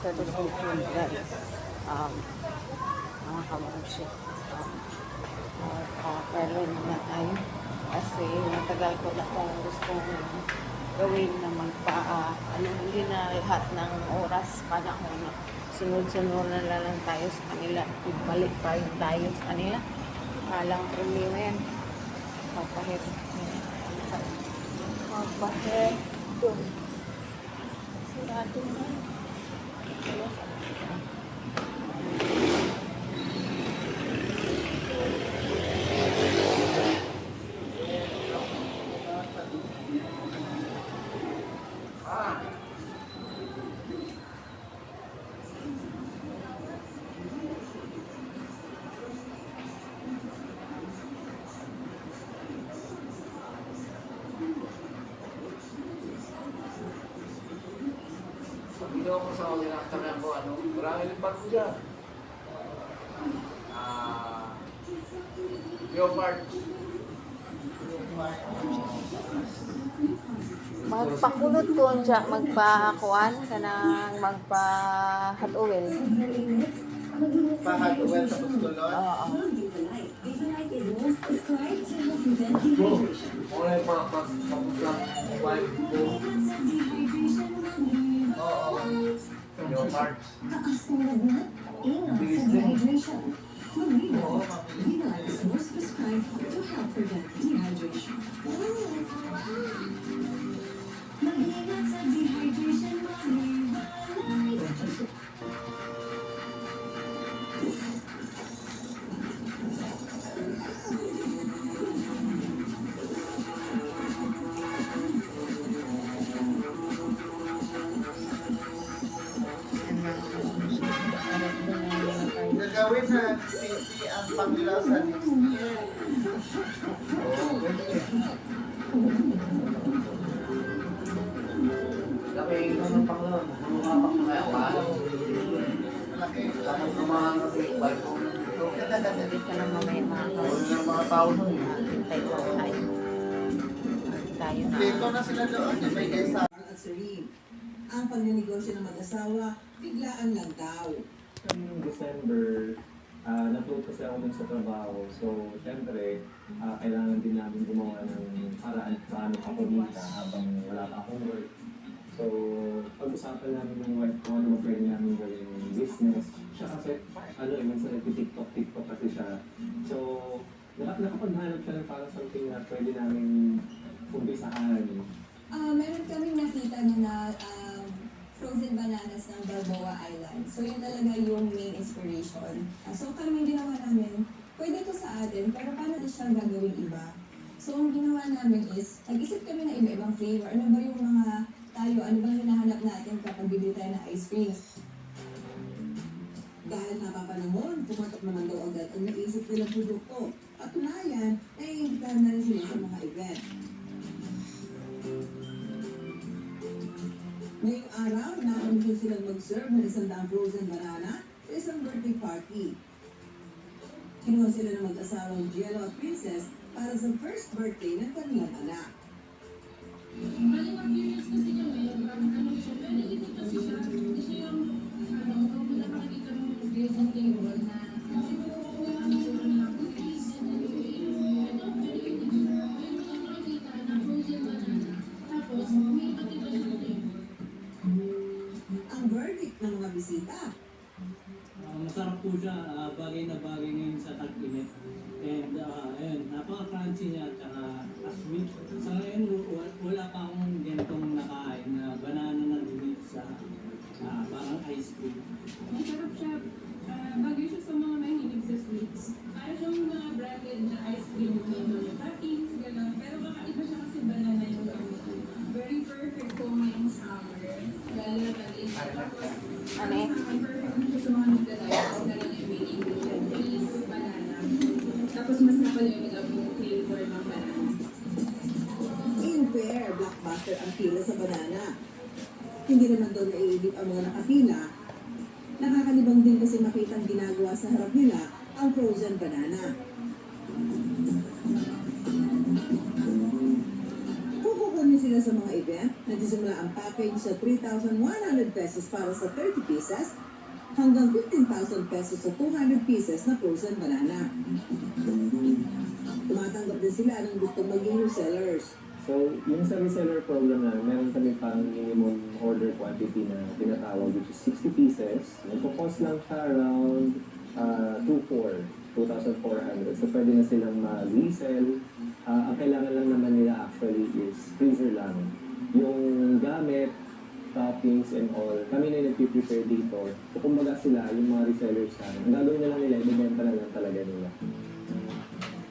sa Dusukun, guys. Mga kamamsi. Pero na tayo. Kasi matagal ko na kung gustong gawin na hindi na lahat ng oras, panahon na sunod-sunod na lang tayo sa kanila. Balik pa yung tayo sa kanila. Alang problema yan. Papahit. Papahit. Sirado na. Hindi ako sa kinakatanan ko, maraming lipat ko dyan. Leopard. Magpakulot ko siya, magpakuan ka ng magpa-hot-oil. Pa-hot-oil tapos tulon? Oo. Wala yung tapos lang wife ko. Oo. Leopard. Bilis din. Oo, gagawin na city ang Panglaw sa next year. Oo, pwede eh. Laki yung mga panglawan. Mamukapak na kaya pala. Malaki. Tapos naman kasi wife ko dito. Hindi ka na mamaya Wala na mga tao nun eh. Hintay ko tayo. Tayo na. Dito na sila doon. Yung may kaysa. At Serene, ang pagnenegosyo ng mag-asawa, biglaan lang daw. Noong December, na-float kasi ako dun sa trabaho. So, syempre, kailangan din namin gumawa ng paraan paano ako kumita habang wala pa akong work. So, pag-usapan namin ng wife ko ano pwede namin gawing business. Siya kasi, minsan nagtitiktok kasi siya. So, nakapaghanap siya ng parang something na pwede namin umpisahan. Meron kaming nakita na frozen bananas ng Balboa Island. So, yun talaga yung main inspiration. So, kami ginawa namin, pwede to sa atin, pero paano ito siyang gagawin iba? So, ang ginawa namin is, nag-isip kami ng iba-ibang flavor. Ano ba yung mga ano ba hinahanap natin kapag bibili tayo ng ice cream? Dahil napapanahon, pumatok naman daw agad ang naisip nilang produkto. At tunayan, naiimbitahan na rin sila sa mga event. Ngayong araw, na-umpisa silang mag-serve ng 100 frozen banana sa isang birthday party. Kinuha sila ng mag-asawang Jello at Princess para sa first birthday ng kanilang anak. Bali, mag-curious kasi kami, ano siya, pero hindi kasi siya, hindi siya yung, kung nakakita mo yung glazing table na, siguro na cookies, ito, pero hindi siya, may mga nakakita na frozen banana, tapos, may patito siya ng table. Ang verdict ng mga bisita. Masarap po siya, bagay na bagay ngayon sa tag-init. And ayun, napaka-crunchy niya at saka sweet. Sa ngayon, wala pa akong ganitong nakain na banana na dinit sa parang ice cream. Masarap siya, bagay siya sa mga mahilig sa sweets. Para siyang mga branded na ice cream na mga toppings, gano'n. Pero kakaiba siya kasi banana yung gamit. Very perfect kung ngayong summer. Lalo na pag-init. Tapos, Ano eh? perfect siya sa mga nagdadayas. Lalo na yung main ingredient. Cheese, banana. Tapos mas napalimit ang flavor ng banana. In fair, blockbuster ang pila sa banana. Hindi naman daw naiibig ang mga nakapila. Nakakalibang din kasi makitang ginagawa sa harap nila ang frozen banana. Kukukunin sila nila sa mga event, nagsisimula ang package sa 3,100 pesos para sa 30 pieces hanggang 15,000 pesos sa 200 pieces na frozen banana. Tumatanggap din sila ng gustong maging resellers. So, yung sa reseller program na, meron kami parang minimum order quantity na tinatawag, which is 60 pieces. Nagpo-cost lang siya around 2,400. So, pwede na silang mag-resell. Ang kailangan lang naman nila actually is freezer lang. Yung gamit, toppings and all, kami na yung nag-prepare dito. So, kumbaga sila, yung mga resellers namin, ang gagawin na lang nila, ibibenta na lang talaga nila.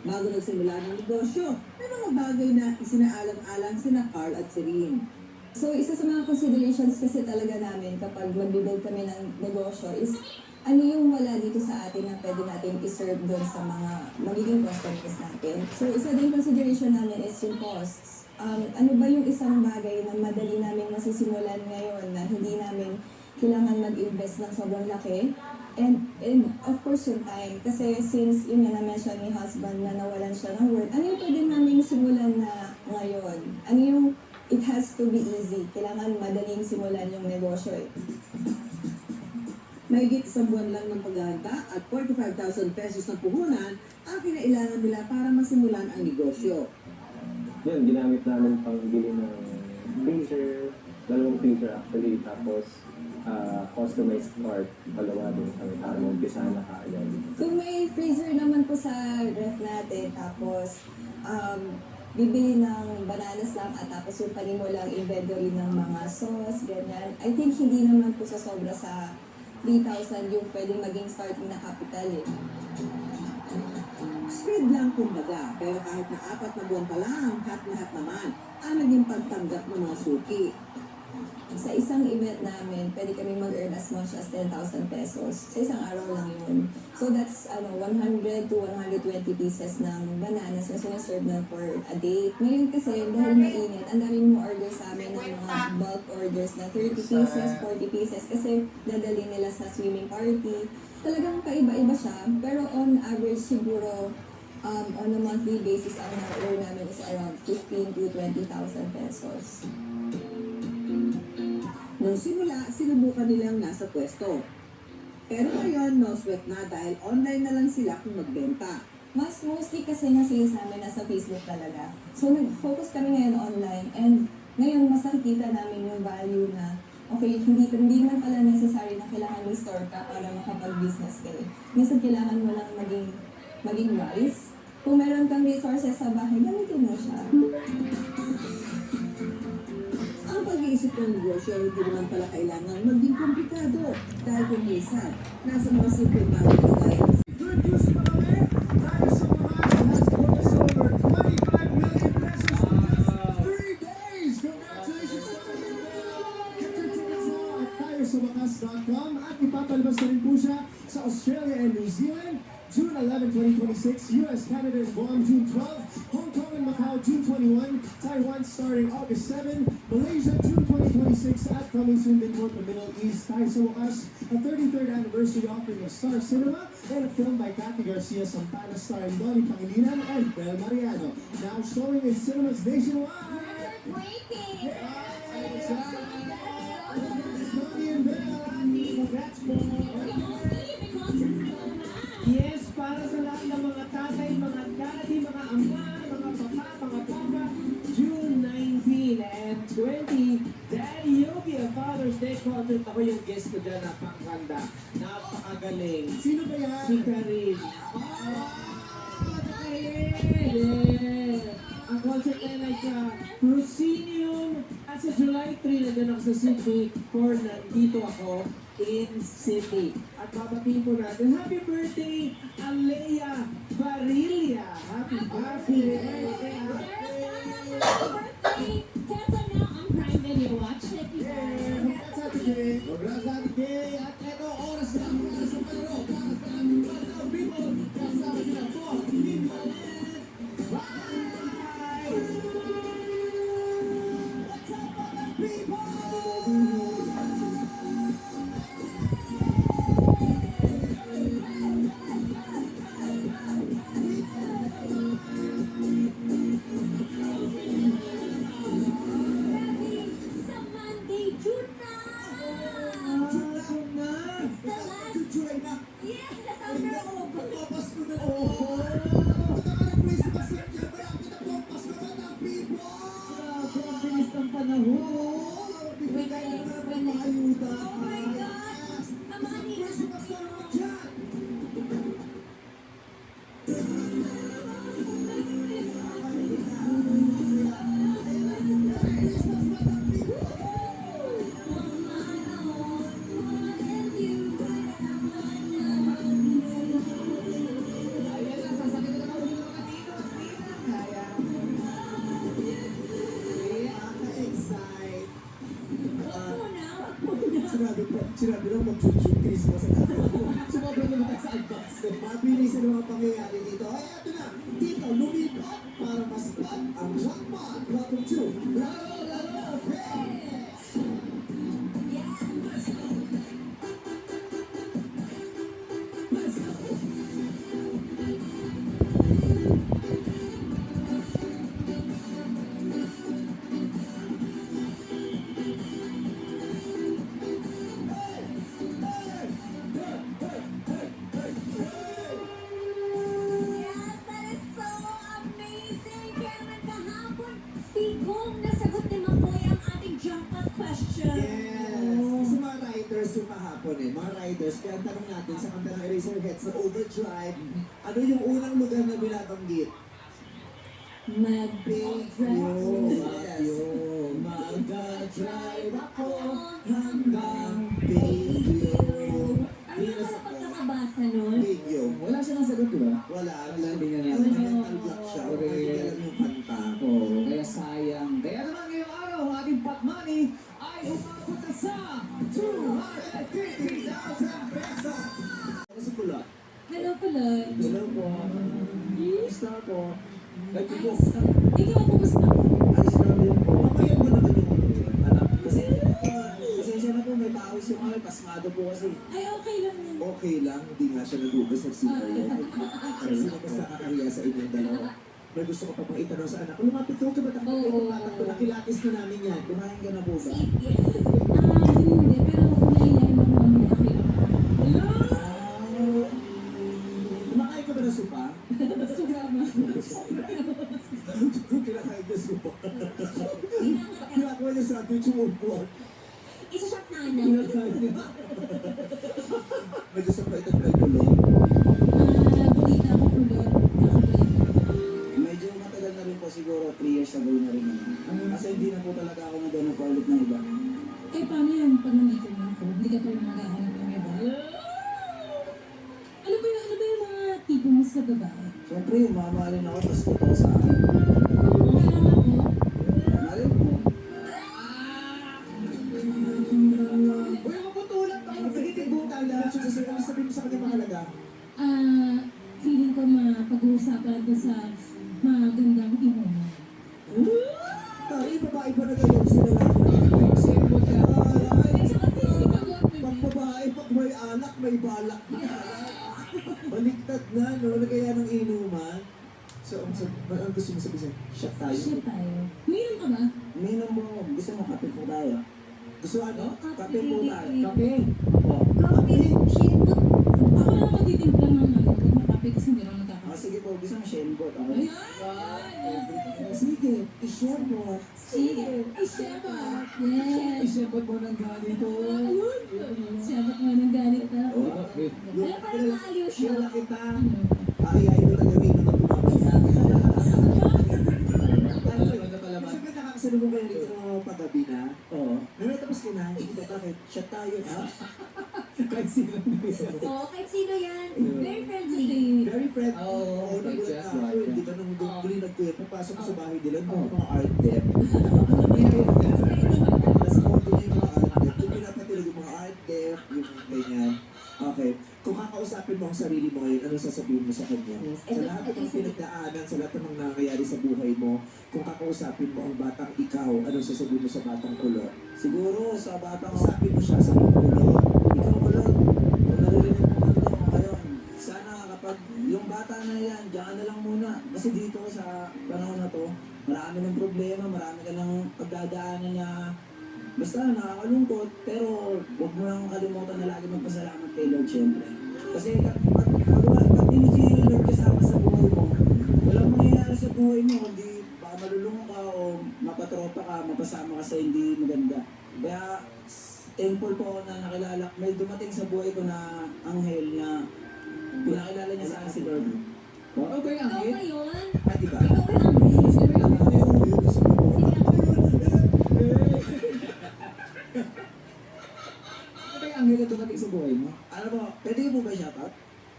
Bago nagsimula ng negosyo, may mga bagay na isinaalang-alang sina Carl at Serene. So, isa sa mga considerations kasi talaga namin kapag mag-build kami ng negosyo is ano yung wala dito sa atin na pwede natin i-serve doon sa mga magiging customers natin. So, isa din consideration namin is yung costs. Ano ba yung isang bagay na madali namin masisimulan ngayon na hindi namin kailangan mag-invest ng sobrang laki? And of course yung time. Kasi since yun nga na-mention ni husband na nawalan siya ng work, ano yung pwede namin simulan na ngayon? Ano yung it has to be easy? Kailangan madaling simulan yung negosyo eh. Mahigit isang buwan lang ng paghahanda at 45,000 pesos na puhunan ang kinailangan nila para masimulan ang negosyo. Yun, ginamit namin pang bili ng freezer, dalawang freezer actually, tapos customized part, dalawa din kami para mag-umpisa na kaagad. Kung may freezer naman po sa ref natin, tapos bibili ng bananas lang at tapos yung panimo lang inventory ng mga sauce, ganyan. I think hindi naman po sa sobra sa 3,000 yung pwedeng maging starting na capital eh. Spread lang kumbaga, pero kahit na 4 na buwan pa lang, lahat naman ang naging pagtanggap ng mga suki. Sa isang event namin, pwede kami mag-earn as much as 10,000 pesos. Sa isang araw lang yun. So that's 100 to 120 pieces ng bananas na sinaserve na for a day. Ngayon kasi, dahil mainit, ang dami mo order sa amin ng mga bulk orders na 30 pieces, 40 pieces kasi dadali nila sa swimming party. Talagang paiba-iba siya, pero on average siguro on a monthly basis, ang na-earn namin is around 15 to 20,000 pesos. Nung simula, sinubukan nilang nasa pwesto. Pero ngayon, no sweat na dahil online na lang sila kung magbenta. Mas mostly kasi na sales namin nasa Facebook talaga. So nag-focus kami ngayon online and ngayon mas nakikita namin yung value na okay, hindi naman pala necessary na kailangan may store ka para makapag-business ka eh. Minsan kailangan mo lang maging wise. Kung meron kang resources sa bahay, gamitin mo siya. Ang pag-iisip ng negosyo, hindi naman pala kailangan maging komplikado dahil kung minsan, nasa mga simple bagay na gaya ng Good news pa kami, dahil sa mga has put us over 25 million pesos in just 3 days. Congratulations to everyone! Get your tickets now at tayosawakas.com at ipapalabas na rin po siya sa Australia and New Zealand, June 11, 2026, US, Canada, and Guam, June 12, Hong Kong and Macau, June 21, Taiwan starting August 7, Malaysia, June 2026, at coming soon din po the Middle East, Tayo sa Wakas, a 33rd anniversary offering of Star Cinema, and a film by Cathy Garcia Santana starring Donnie Pangilinan and Bel Mariano, now showing in cinemas nationwide. Donnie and Bel, congrats po. Yes, para sa lahat ng mga tatay, mga daddy, mga ama, mga papa, mga papa, June 19 and 20, Daddy Yogi, a Father's Day concert. Ako yung guest ko dyan, napakaganda, napakagaling. Sino ba yan? Si Karin. Yeah. Ang concert ay nasa Proscenium. At sa July 3, nandun ako sa Sydney for nandito ako in Sydney. At babatiin po natin, happy birthday, Alea Barilla. Happy birthday. Congrats Ate Kay. Congrats Ate Kay. At eto, oras na ang para sa paro. Para sa aming mga people. Kasama niyo po. Bye! What's up mga people? Sinabi lang mag-shoot Christmas sa sumabay naman tayo sa advance. Mabilis na mga pangyayari dito. Ay, eto na. Dito, lumipat para maspan ang jackpot. Welcome to Laro Pets! Let's go! Yes, that is so amazing! Kaya naman kahapon, bigong nasagot ni Makoy ang ating jackpot question. Yes! Sa mga riders yung kahapon mga riders, kaya ang tanong natin sa kanta ng Eraserheads na Overdrive, ano yung unang lugar na binabanggit? Mag-Baguio. Mag-drive ako hanggang Baguio. Ano yung mga pagkakabasa nun? Baguio. Wala siya ng sagot, di ba? Wala. Wala, hindi nga Ano namin. mental block siya. Okay. Hindi alam yung kanta. Oo, kaya sayang. Kaya naman ngayong araw, ang ating pot money ay umabot na sa 250,000 pesos! Ano si Kulot? Hello, Kulot. Hello po. Kumusta po? Ay, po. Ikaw, kumusta? Ayos namin po. Pamayan mo naman yung anak. Kasi, pasensya na po, may pawis yung mga pasmado po kasi. Ay, okay lang yun. Okay lang, hindi nga siya nagugas ng sigaret. Sino mas nakakahiya sa inyong dalawa? May gusto ko pa pang itanong sa anak. Lumapit ko, tumatakbo Oo. ko, tumatakbo. Nakilatis na namin yan. Kumain ka na po ba? Hindi. Pero kumain mo mami ako yun. Kumakain ka ba ng supa? Sugama. Kinakain ka supa. Ginagawa niya sandwich yung upo. Isa shot na anak. Medyo sa pa itong tulong. Balita ako, Kulot. Kakabalik. Medyo matagal na rin po siguro, 3 years ago na rin naman. Kasi hindi na po talaga ako nagano pa ulit ng iba. Eh, paano yan pag nandito na ako? Hindi ka pa rin maghahanap ng iba? Ano ba yung mga tipo mo sa babae? Siyempre, mamahalin ako, tapos totoo sa akin. Kaya nga ako, Mahalin po. Uy, maputulan pa ako. Sige, tibutan lang. Ano sabihin mo sa kanya mahalaga? feeling ko mapag-uusapan ko sa magandang inuman. Tari, babae pa na ganyan sila lang. Siyempre ka. Pag babae, pag may anak, may balak na. Baliktad na, no? Nagaya ng inuman. So, ang gusto mo sabihin? Shot tayo. Siya tayo. Mayroon ka ba? Minum mo, gusto mo kape po tayo. Gusto ano? Kape po tayo. Kape. Po. Kape, shit. Ako lang magtitimpla ng huwag na kape kasi hindi naman nakakape. Sige po, gusto mo shenbot ako. Sige, i-share mo. Sige, i-share Yes. I-share mo ng ganito. Ayun. Siyabot mo ng galit ka. Wala pa rin maaliw siya. Kilala kita. Ayayin mo lang yung inuman na tumamaya. Sabi nakakasalubong kayo dito ng paggabi na. Oo. May tapos ka na. Hindi bakit? Shot tayo. Kahit sino Oo, kahit sino yan. Very friendly. Very friend. Oh, nagulat like that, na ako. right, Hindi yeah. ka nung huli nagkuya. Papasok ko sa bahay nila. Mga art dep. Tapos konti na yung mga art dep. Yung pinapatulog yung mga art dep. Yung ganyan. Okay. Kung kakausapin mo ang sarili mo ngayon, ano sasabihin mo sa kanya? Sa lahat ng mga pinagdaanan, sa lahat ng mga nangyayari sa buhay mo, kung kakausapin mo ang batang ikaw, ano sasabihin mo sa batang kulot? Siguro sa batang Kausapin mo siya sa kulot. ikaw kulot, kung naririnig mo man ito ngayon, sana kapag yung bata na yan, diyan ka na lang muna. Kasi dito sa panahon na to, marami ng problema, marami ka ng pagdadaanan na basta nakakalungkot, pero huwag mo lang kalimutan na lagi magpasalamat kay Lord syempre. Kasi pag hindi si Lord kasama sa buhay mo, walang mangyayari sa buhay mo, kundi baka malulungo ka o mapatropa ka, mapasama ka sa hindi maganda. Kaya thankful po ako na nakilala, may dumating sa buhay ko na anghel na pinakilala niya sa akin si Lord. Wow, ba yung Ikaw angin? ba yun? Ah, di ba? Ikaw ba yung angel? Ano yung yun? Ano ba yung anghel na dumating sa buhay mo? Ano ba, pwede mo ba shoutout?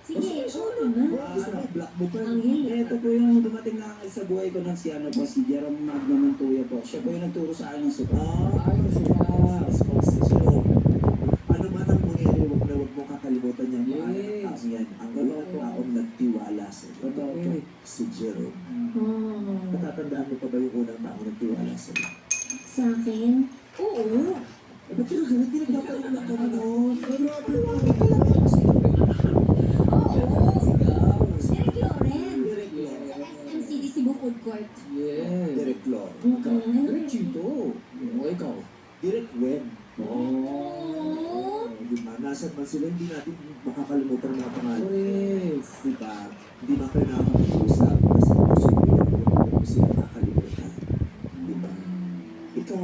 Sige, oo naman. Gusto mo, black mo pa. Angel. Ito po yung dumating na sa buhay ko ng si ano po, si Jerome Magna Montoya po. Siya po yung nagturo sa akin ng suka. Ay, gusto mo. Oo. Eh, ba't ka nagalit? Di nagpapaulang ka mo nun. Grabe po. Oo. Direk Loren. Direk Lord. Sa SMCD Cebu Food Court. Yes. Direk Lord. Ikaw. Mm. Direk Chito. O, ikaw. Direk Wen. Oo. Diba? Nasaan man sila, hindi natin makakalimutan ang mga pangalan. Correct. Diba? Hindi na kayo nakakapag-usap kasi gusto ko yung sila nakakalimutan. Diba? Ikaw,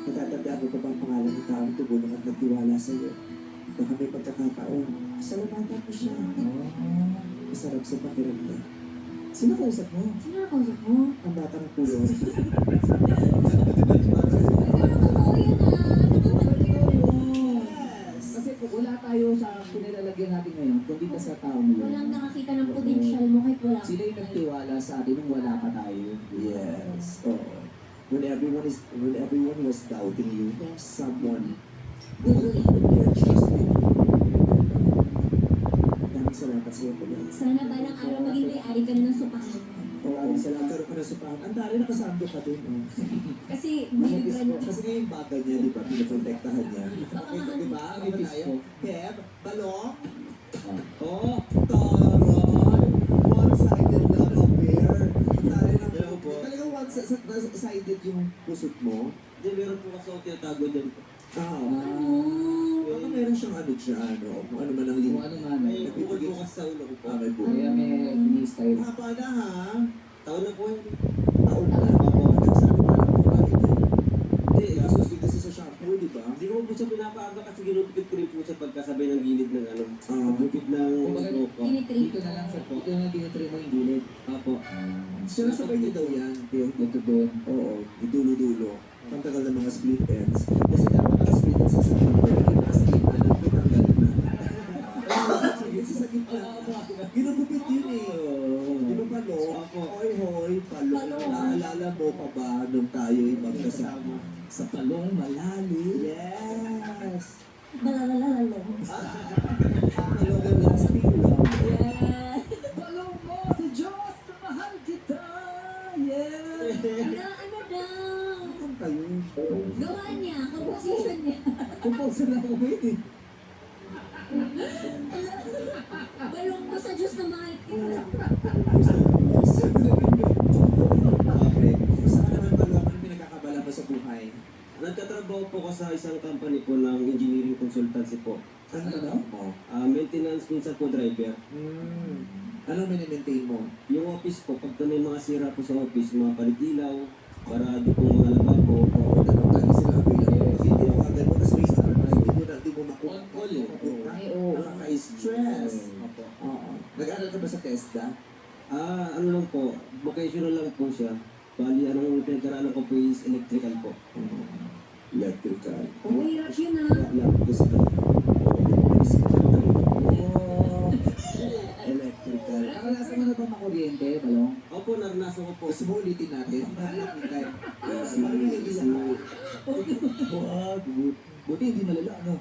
natatandaan mo pa ba ang pangalan ng taong tubunong at nagtiwala sa iyo? Baka may pagkakataon, salamatan mo siya. Masarap sa pakiramdam. Sino kausap mo? Sino na kausap mo? Ang batang pulo. Ano totoo yun Kasi kung wala tayo sa pinilalagyan natin ngayon, kundi ka sa tao mo. Walang nakakita ng potential mo kahit wala Sila yung nagtiwala sa atin nung wala pa tayo. Yes. Oo. When everyone was doubting you, someone Google. your trust in you. Maraming salamat sa iyo po. Sana balang araw maging may-ari ka na ng supahan. Oo, salamat ka na sa pang. Ang dali nakasando ka din. Oh. Kasi Manipis bibigyan po. Kasi ngayon bagay niya, di ba? Pinaprotektahan niya. Baka Okay, mahal di ba? Ano ba tayo? Kev, balong. Oo. Taran! One-sided love affair. Dali na Hello po. Talagang one-sided yung pusot mo. Hindi, meron po kasi ako tinatago dyan po. ano? Baka meron siyang ano dyan, o kung ano man ang Kung link. ano man. May bukod po kasi sa ulo ko po. May buo. Kaya may ini-style. Haba na ha. Taon na po yun. Taon na. Nagsabi pa lang po bakit eh. Hindi, gasos kasi sa shampoo, di ba? Hindi ko po siya pinapaaga kasi ginupit ko rin po siya pagkasabay ng gilid ng ano. Ah. Gupit ng Kumbaga, smoke. Tinitrip. Dito na lang sa dito na tinitry mo yung gilid. Apo. Sinasabay niya daw yan. Dito doon. Oo, idulo-dulo. Pagtagal ng mga split ends. Kasi dapat ang split ends sa September, nasa gitna ng pitanggal na. Sa gitna. Ginugupit yun eh. Di ba palo? Hoy, hoy, palo. Naalala mo pa ba nung tayo'y magkasama? Sa palong malalim. Yes! Balalalalo. Palo ka lasting lang. Yeah. Palong mo sa Diyos na mahal kita. Yeah. Ano daw? Ano kayo? Gawaan niya, composition niya. Compose na ako eh. Balong mo sa Diyos na mahal kita. Okay. Gusto ka naman palo ang pinagkakabala mo sa buhay. Nagtatrabaho po ko sa isang company po ng engineering consultancy po. Ano daw mo? Maintenance minsan po driver. Ano minimaintain mo? Yung office po, pagka may mga sira po sa office, mga palitilaw, para di po mga lababo. Oo, ganun lagi sila available. Kasi hindi mo agad mo, tapos may isa ka na, hindi mo makuha. On call eh. Ay, oo. Nakaka-stress. Opo. Oo. Nag-aaral ka ba sa TESDA? Ano lang po, vocational lang po siya. Bali, anong pinag-aralan ko po is electrical po. Electrical. Mahirap yun ah. Alam ko sa Electrical. Nakalasan mo na ba makuryente, Balong? Opo, naranasan ko po. Gusto mo ulitin natin? Buti hindi malala, ano?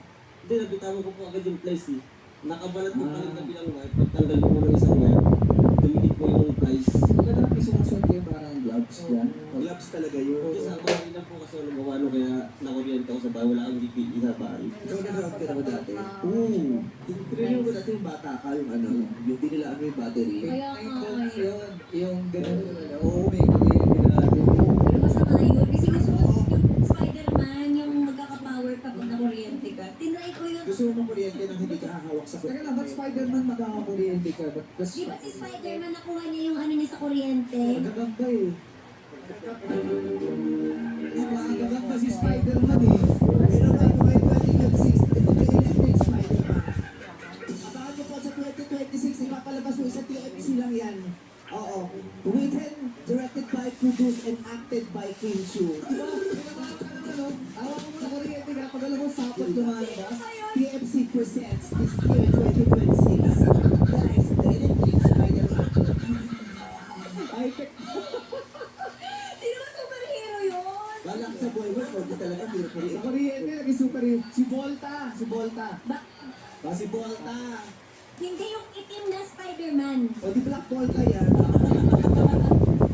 Hindi, nabitawan ko po agad yung place eh. Nakabalat po pa rin kabilang wire. Pagtanggal ko po ng isang wire, tumikit po yung place. Maganda may sumusunod kayo parang gloves dyan. Gloves talaga yun. Kasi sa bahay lang po kasi ako nagawa no, kaya nakuryente ako sa bahay. Wala akong DPE sa bahay. Ikaw nag-round ka naman dati? Oo. Tinignan mo dati yung bata ka, yung ano, yung dinilaan mo yung battery. Kaya nga eh. Yun, yung ganun. Oo, may kuryente na natin. Pero masama yun. Kasi gusto ko yung Spider-Man, yung magkaka-power kapag na-kuryente ka. Tinry ko yun. Gusto mo makuryente nang hindi ka hahawak sa Teka lang, ba't Spider-Man magkakakuryente ka? Ba't Di ba si Spider-Man nakuha niya yung ano niya sa kuryente? magaganda eh. Magaganda si Spider-Man eh. Pero bago kayo 2026, ito yung electric Spider-Man. Abangan mo po sa 2026, ipapalabas mo sa TFC lang yan. Oo. Written, directed by, produced, and acted by Kim Chu. Diba? Awa mo sa kuryente ka, pag alam mo sapat lumalabas. TFC presents this year 2026. Guys, the electric Spider-Man. Ay, Di ba superhero yun? Balak sa boy mo, hindi talaga puro sa kuryente, naging super yun. Si Volta, si Volta. Si Volta. Hindi yung itim na Spider-Man. O di Black Volta yan.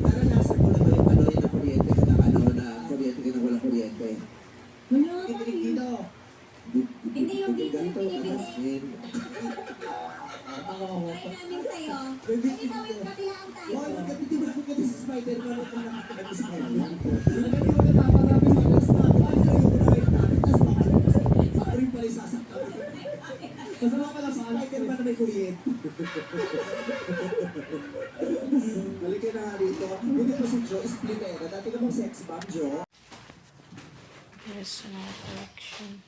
Naranasan mo na ba yung ano, yung na kuryente ka na ano, na kuryente ka na walang kuryente? Wala Kikinig dito. Hindi yung dito yung pinipili. Oo. Try namin sa'yo. Baby, Ikaw yung kabilang tayo. Hoy, magkapiti ba magkapiti si Spider-Man at ang nakakagati si Spider-Man? Nagkati mo natapa namin sa last na. Ay, kayo unahin namin. Tapos baka rin pala isasaktan. Masama pala sa Spider-Man na may kuryente. Balikan na nga dito. Hindi ko si Joe Splitera. Dati ka bang sex bomb, Joe? Personal collection.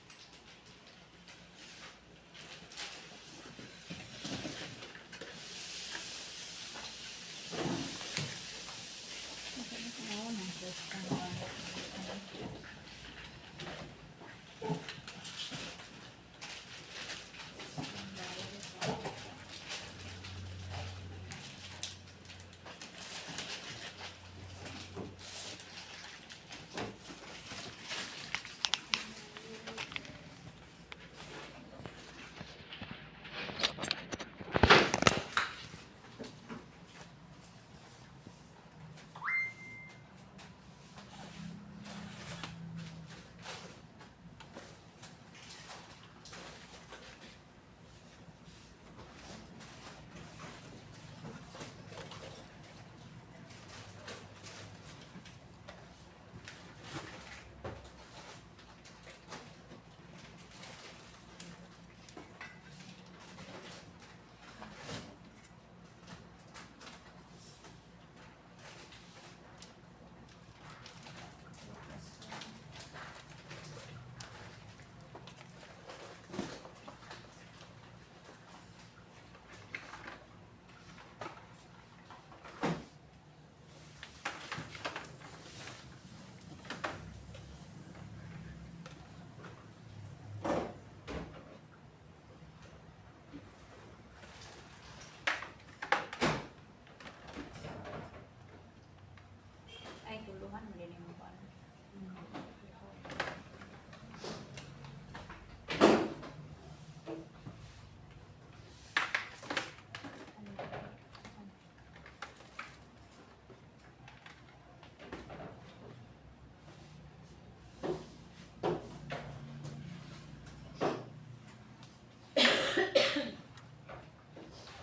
Ay, tuluhan mo din yung pan.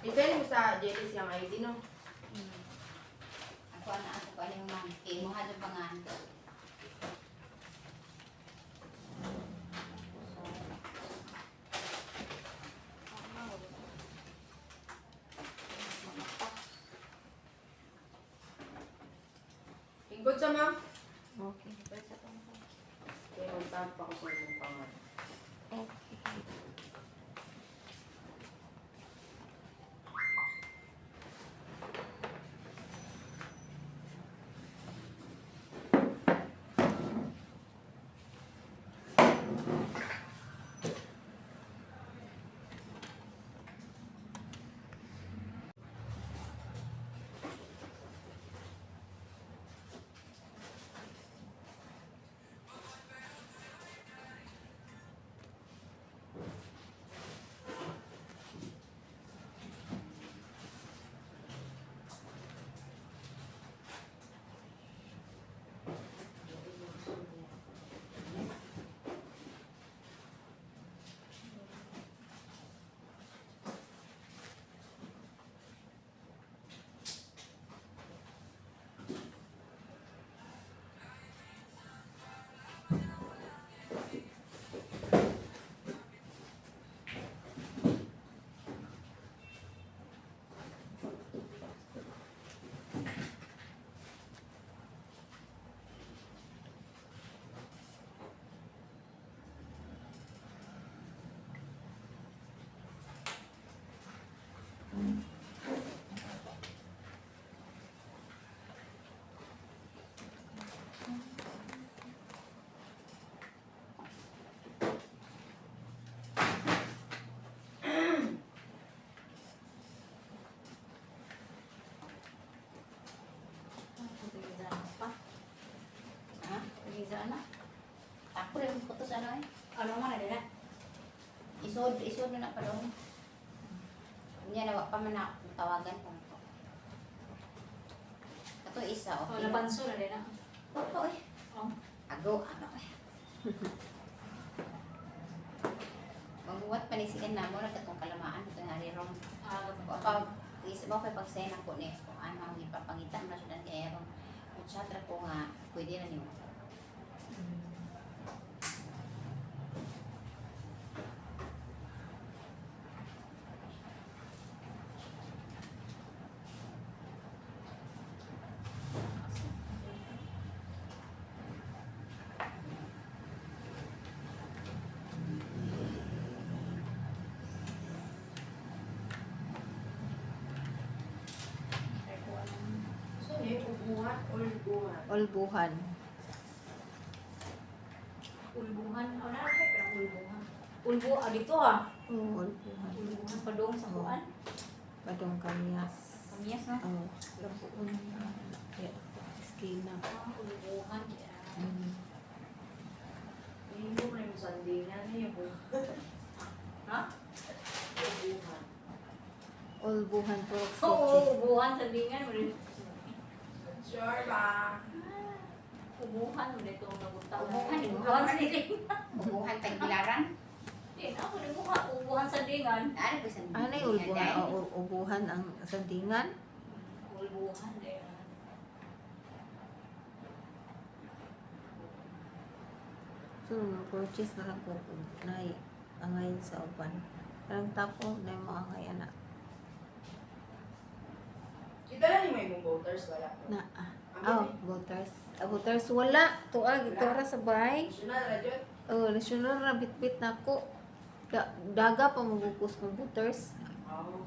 Depende mo sa JTC ang ID, no? Ako pa yung man. Mo hadyo pangan. Ingkod sa ma'am? Okay. Kaya magtap ako sa inyong pangat. Okay. Sana. Ako rin putos ano eh. Ano man na isod na pa doon. Niya na pa man na tawagan ko. Ato isa okay. Napanso na din ah. Oo eh. Oh. Ago ano eh. panisigan na mo na katong kalamaan ito nga rin ron. Pag isip mo kay pagsena ko ni kung ano ang ipapangitan na siya kay ron. At siya tra ko nga pwede na niyo. So, yung ubuhan or buhan? Ulbuhan. Ulbuhan, ano na kay pero ulbuhan. Ulbu dito ah. Ulbuhan. Ulbuhan pa doon sa kuan. Padong kanyas. Kamiyas no. Oh, labuon. Yeah. Skina. Ulbuhan. Hindi mo na yung sandingan niya po. Ha? Ubuhan. Ulbuhan po. Oo, ubuhan sa dingan mo rin. Sure ba? Ubuhan mo dito ang nagutang. Ubuhan sa dingan. Ubuhan tayong pilaran. Hindi na ako ubuhan sa dingan. Ano ba sa Ano yung ulbuhan? Ubuhan ang sandingan? Ulbuhan din. So, purchase na lang ko na angay sa uban. Parang tapo na yung mga angay anak. Kita na ni may mong voters wala po. Na, voters. Voters wala. Tuag, tura sa bahay. National radyo. National na bit-bit na ko. Daga pa mabukus kong voters. Oo.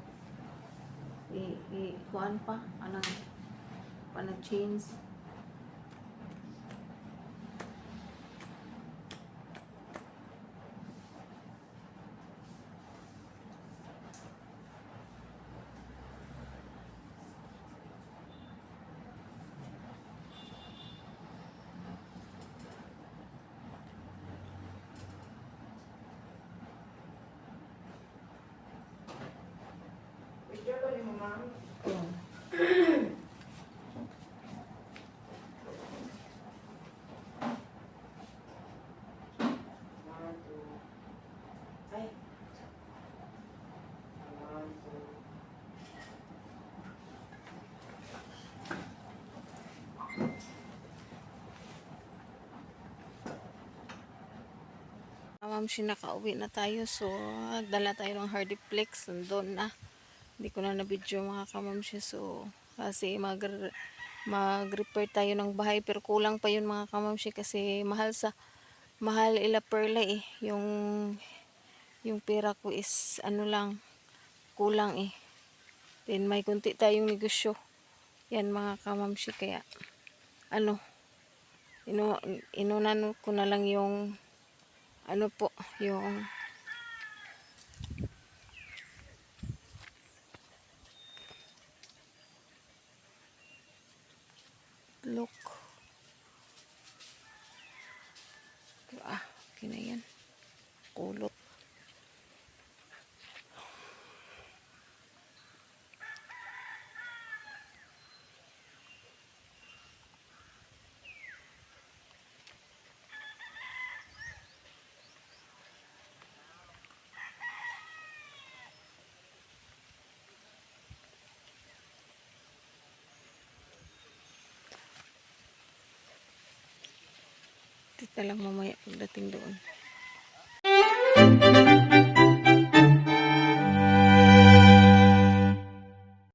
Kuan pa. Anang, change. Picture ko ni mo ma'am. One, two. Ay. One, two. Ma'am, nakauwi na tayo. So, dala tayo ng Hardiplex. Nandun na. Hindi ko na na-video mga kamamsya. So, kasi mag-repair tayo ng bahay. Pero kulang pa yun mga kamamsya. Kasi mahal ila perla eh. Yung pera ko is ano lang. Kulang eh. Then may kunti tayong negosyo. Yan mga kamamsya. Kaya inunan ko na lang yung yung look. Okay na yan. Kulot. Tita lang mamaya pagdating doon.